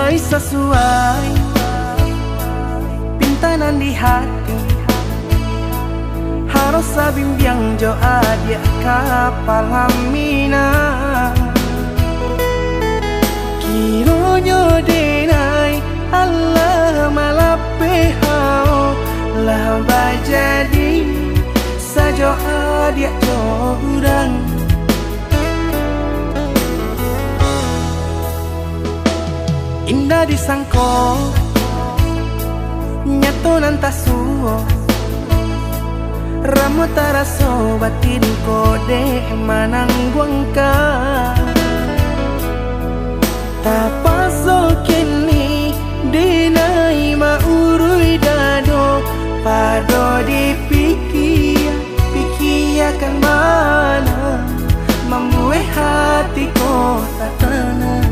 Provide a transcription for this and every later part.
sesuai pintanan di hati. Harus sabimbiang jo adia kapalamina. Kironyo denai Allah malapehau lah bajadi sajo adia jo urang. Indah disangko nyato nantasuo ramu taraso batin kode manangguangka. Tapaso kini dinai maurui dado pado pikiakan mana membuat hatiku tak tenang.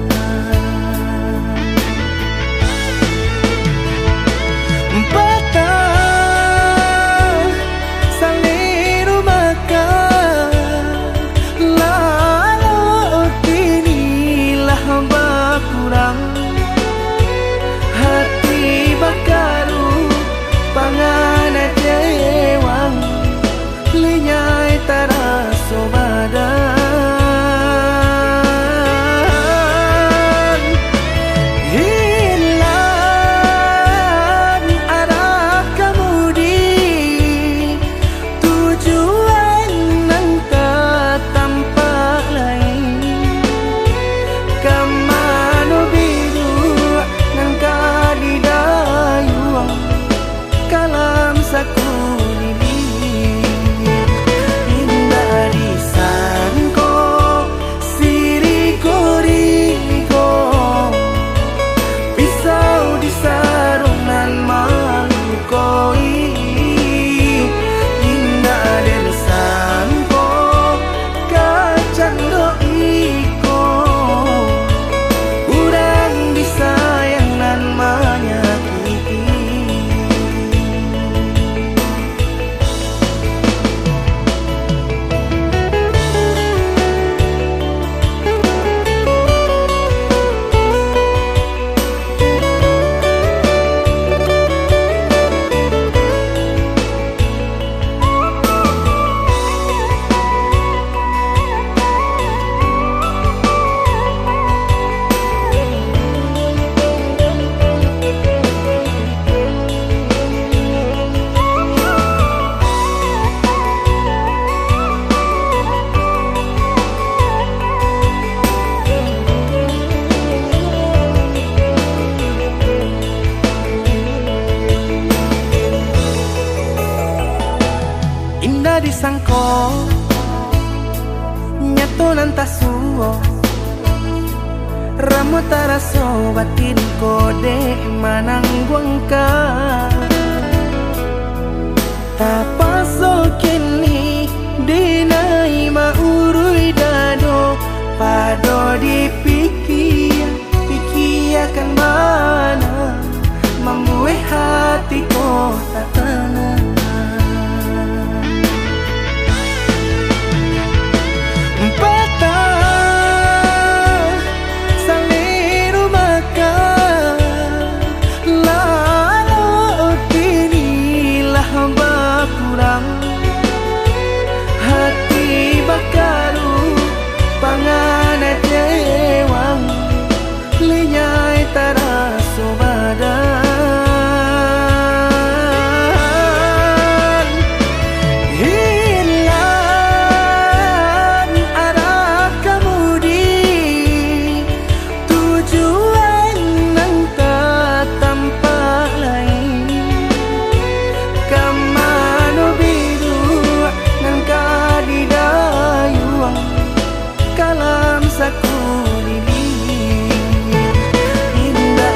Hati bakaru pangana jewang lenyai taraso badan. Hilang arah kemudi tujuan nang tak tampak lain. Kamano biru nang kadidayuang kalam saku lilir. Indah disangko siriko-riko pisau disarung nan malukoi. Indah disangko kacang doiko urang disayang nan menyakiti. Indah disangko nyato nantasuo ramu taraso batin kode manangguangka. Tapaso kini dinai maurui dado pado pikiakan mana membuat hatiku tak tenang. Hati bakaru pangana jewang lenyai taraso badan. Hilang arah kemudi tujuan nang tak tampak lain. Kamano biru nang kadidayuang kalam saku lilir. Indah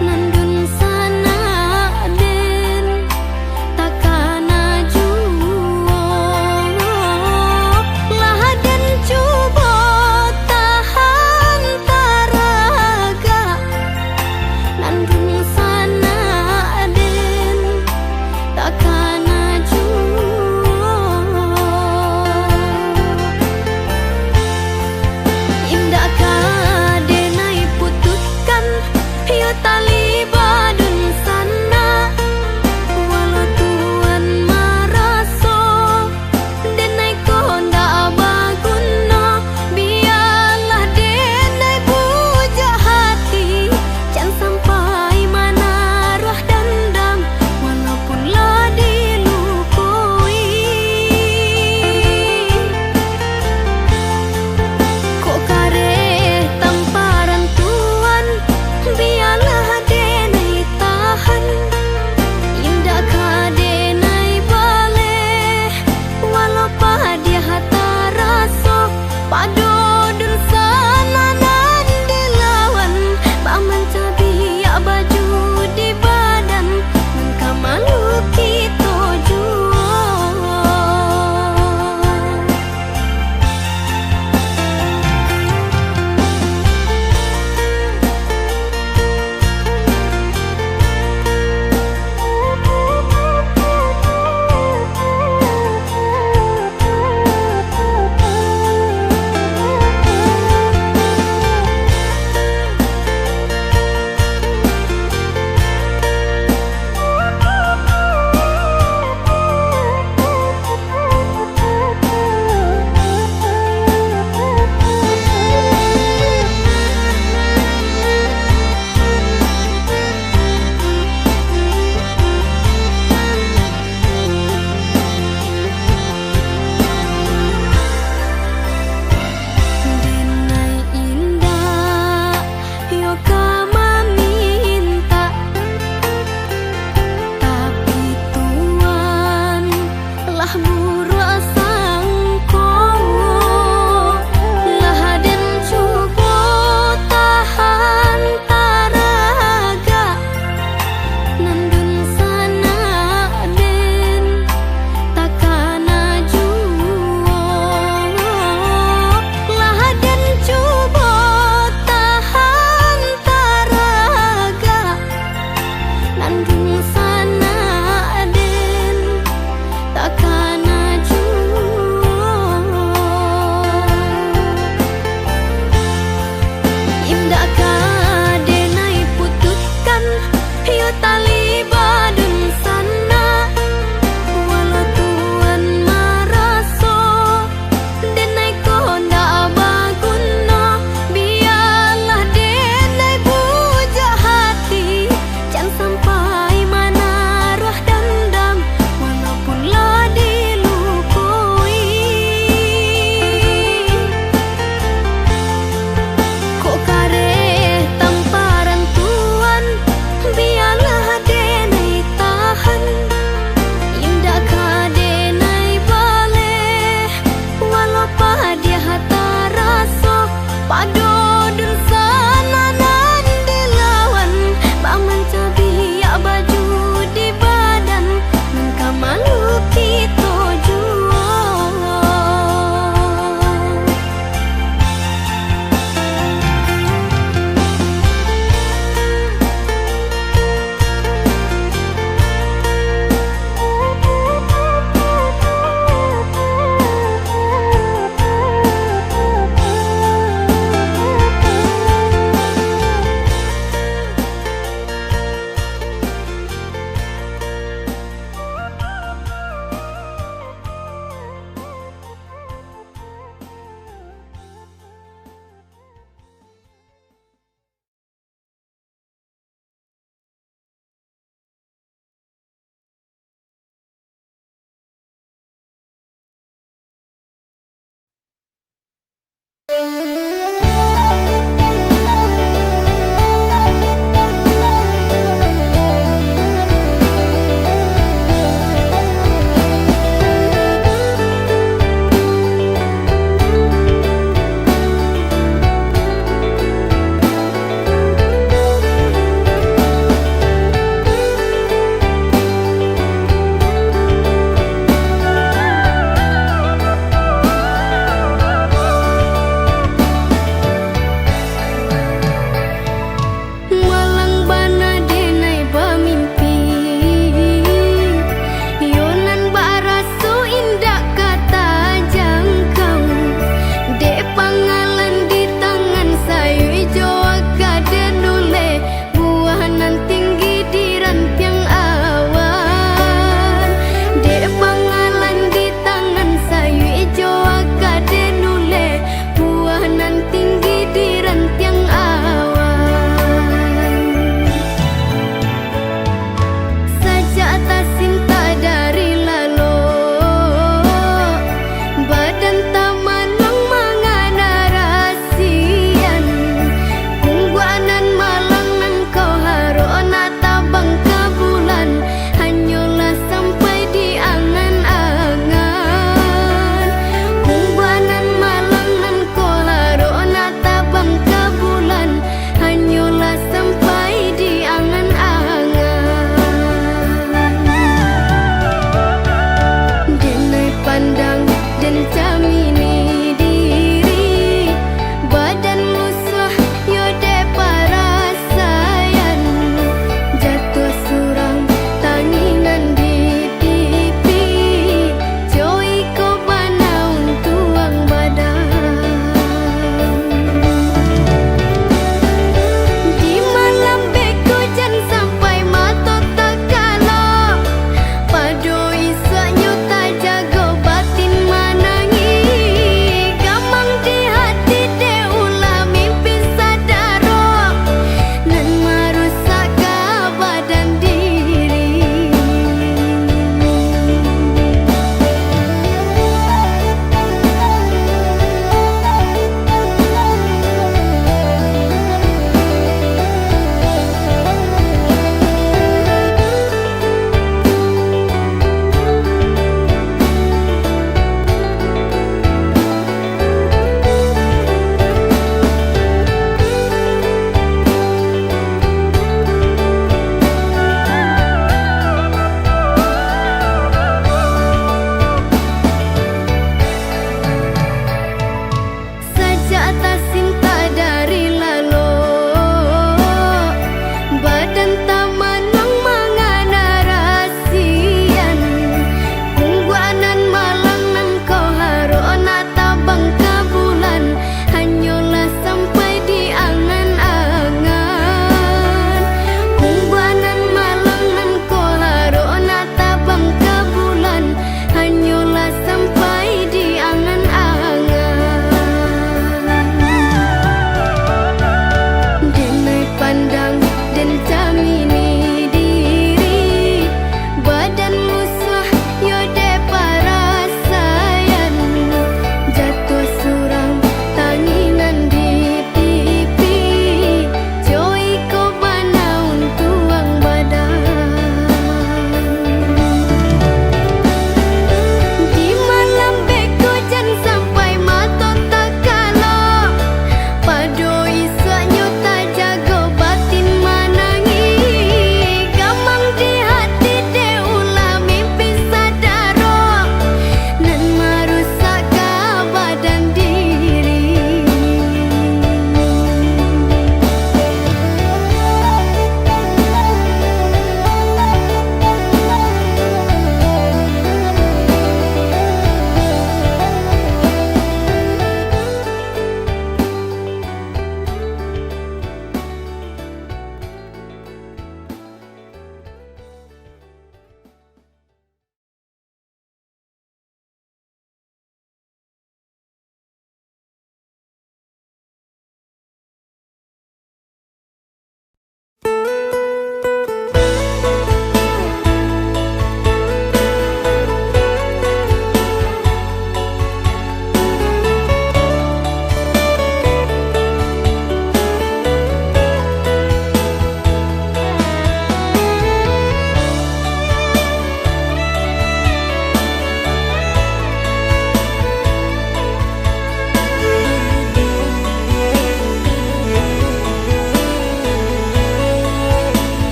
Nandun sa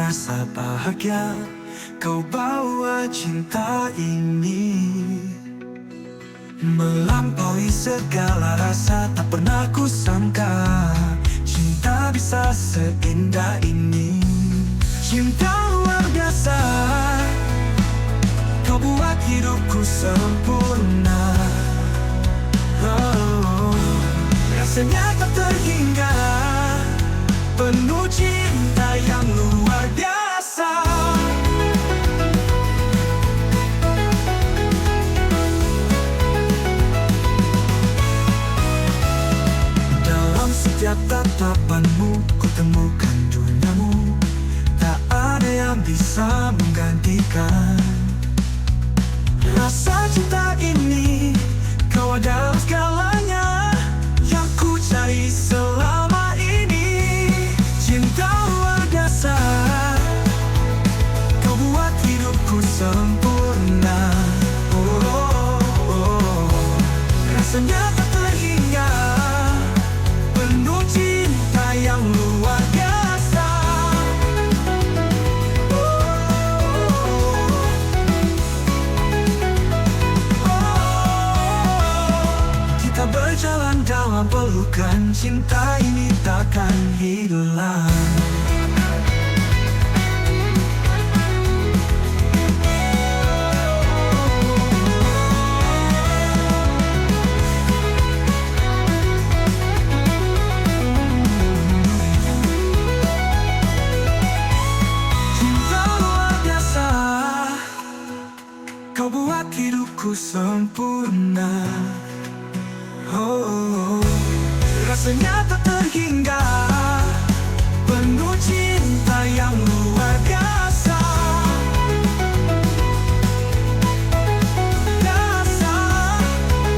rasa bahagia kau bawa cinta ini, melampaui segala rasa. Tak pernah ku sangka cinta bisa seindah ini. Cinta luar biasa, kau buat hidupku sempurna. Oh, rasanya tak terhingga, penuh cinta yang luar biasa. Dalam setiap tatapanmu ku temukan duniamu, tak ada yang bisa menggantikan rasa cinta ini. Kau adalah segalanya yang ku cari selama ini. Cinta luar biasa, kau buat hidupku sempurna. Oh, oh, oh. Rasanya tak terhingga, penuh cinta yang luar biasa. Kita berjalan dalam pelukan, cinta ini takkan hilang. Cinta luar biasa, kau buat hidupku sempurna. Oh, oh, oh. Rasanya tak terhingga, penuh cinta yang luar biasa. Biasa.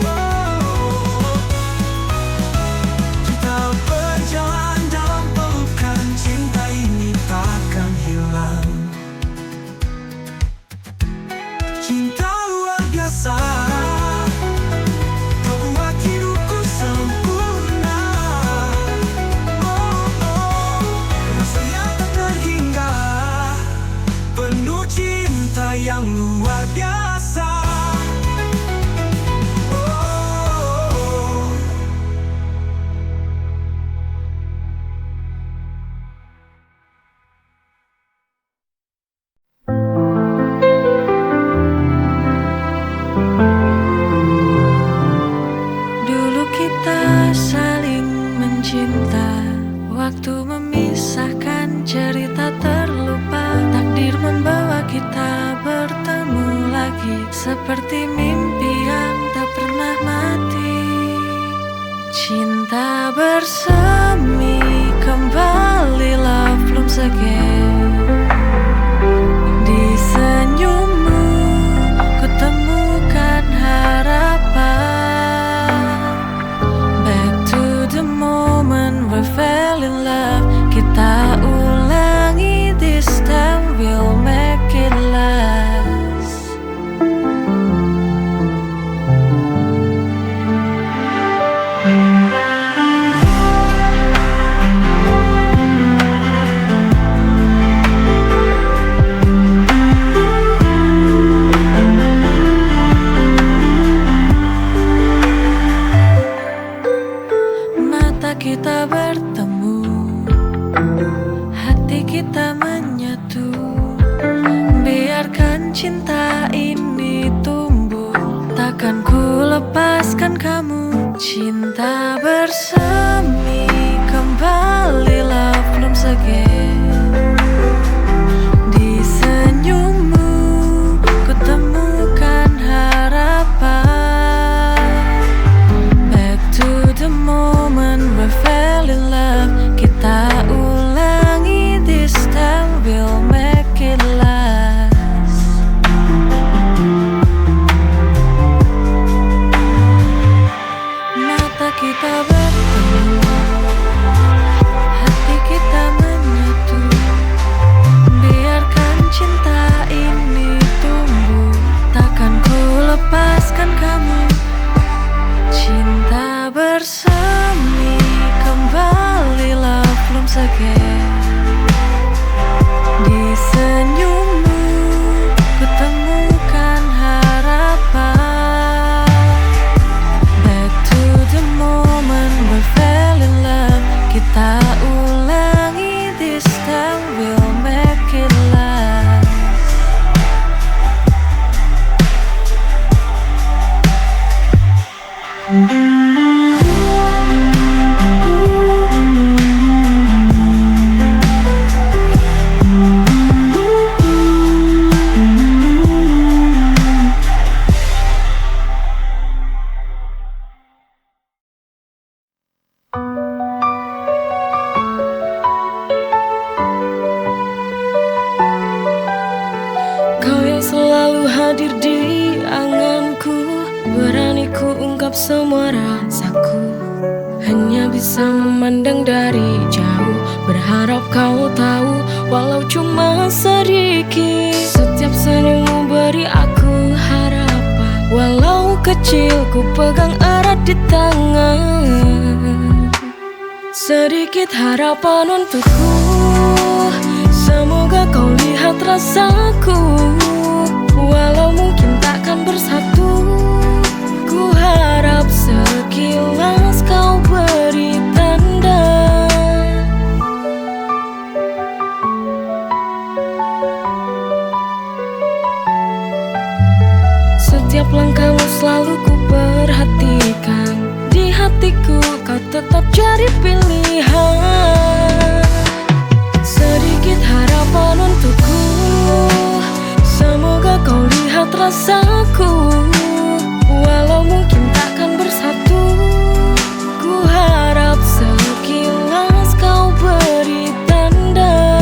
Oh, kita berjalan dalam pelukan, cinta ini takkan hilang. Cinta luar biasa, yang luar biasa. Oh. Dulu kita saling mencinta, waktu memisahkan, cerita terlupa. Takdir membawa kita bertemu lagi, seperti mimpi yang tak pernah mati. Cinta bersemi kembali, love blooms again. Di senyummu kutemukan harapan. Back to the moment we fell in love. Kita ulangi, this time we'll make it last. Mata kita bertemu, hati kita menyatu. Biarkan cinta ini tumbuh, takkan ku lepaskan kamu. Cinta bersemi kembali, love blooms again. Di senyummu kutemukan harapan. Back to the moment we fell in love. Kita ulangi, this time we'll make it last. Mata kita bertemu, hati kita menyatu. Biarkan cinta ini tumbuh, takkan ku lepaskan kamu. Cinta bersemi kembali, love blooms again. Di mengungkap semua rasaku, hanya bisa memandang dari jauh, berharap kau tahu walau cuma sedikit. Setiap senyummu beri aku harapan, walau kecil ku pegang erat di tangan. Sedikit harapan untukku, semoga kau lihat rasaku, walau mungkin takkan bersatu. Ku harap sekilas kau beri tanda. Setiap langkahmu selalu ku perhatikan, di hatiku kau tetap jadi pilihan. Sedikit harapan untukku, semoga kau lihat rasaku, walau mungkin takkan bersatu. Ku harap sekilas kau beri tanda.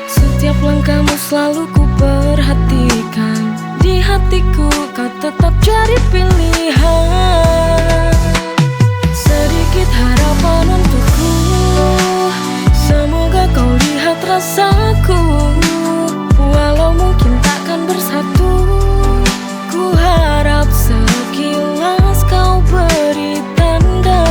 Setiap langkahmu selalu ku perhatikan, di hatiku kau tetap jadi pilihan. Sedikit harapan untukku, semoga kau lihat rasaku, walau mungkin takkan bersatu. Ku harap sekilas kau beri tanda.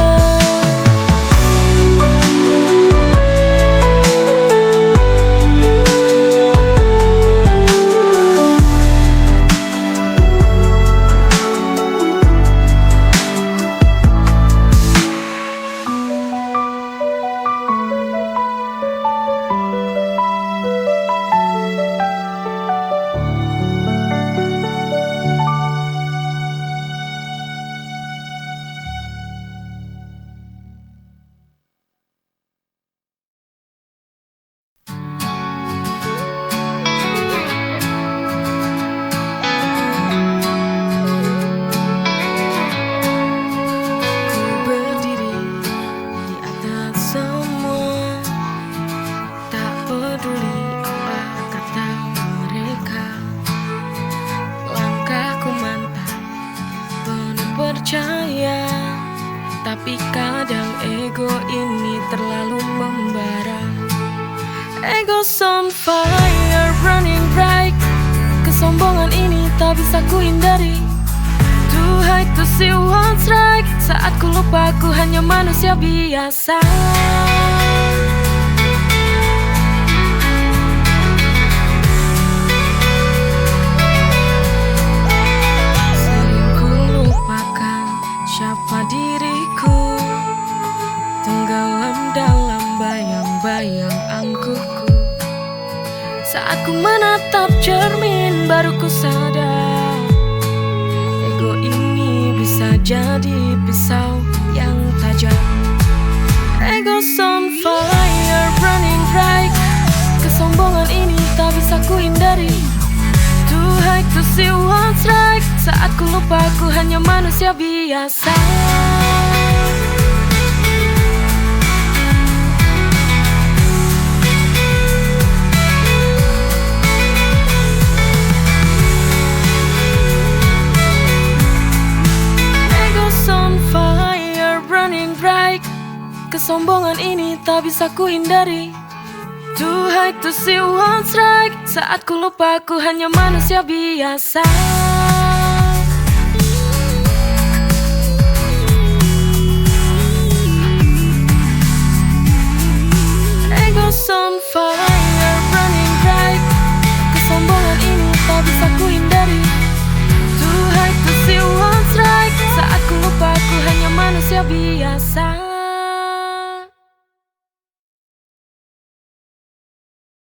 Tapi kadang ego ini terlalu membara. Ego's on fire, running bright. Kesombongan ini tak bisa ku hindari. Too high to see what's right. Saat ku lupa ku hanya manusia biasa. Sering ku lupakan siapa diriku, tenggelam dalam bayang-bayang angkuhku. Saat ku menatap cermin baru ku sadar, ego ini bisa jadi pisau yang tajam. Ego's on fire, running bright. Kesombongan ini tak bisa ku hindari. Too high to see what's right. Saat ku lupa ku hanya manusia biasa. Kesombongan ini tak bisa ku hindari. Too high to see what's right. Saat ku lupa ku hanya manusia biasa. Ego's on fire, running bright. Kesombongan ini tak bisa ku hindari. Too high to see what's right. Saat ku lupa ku hanya manusia biasa.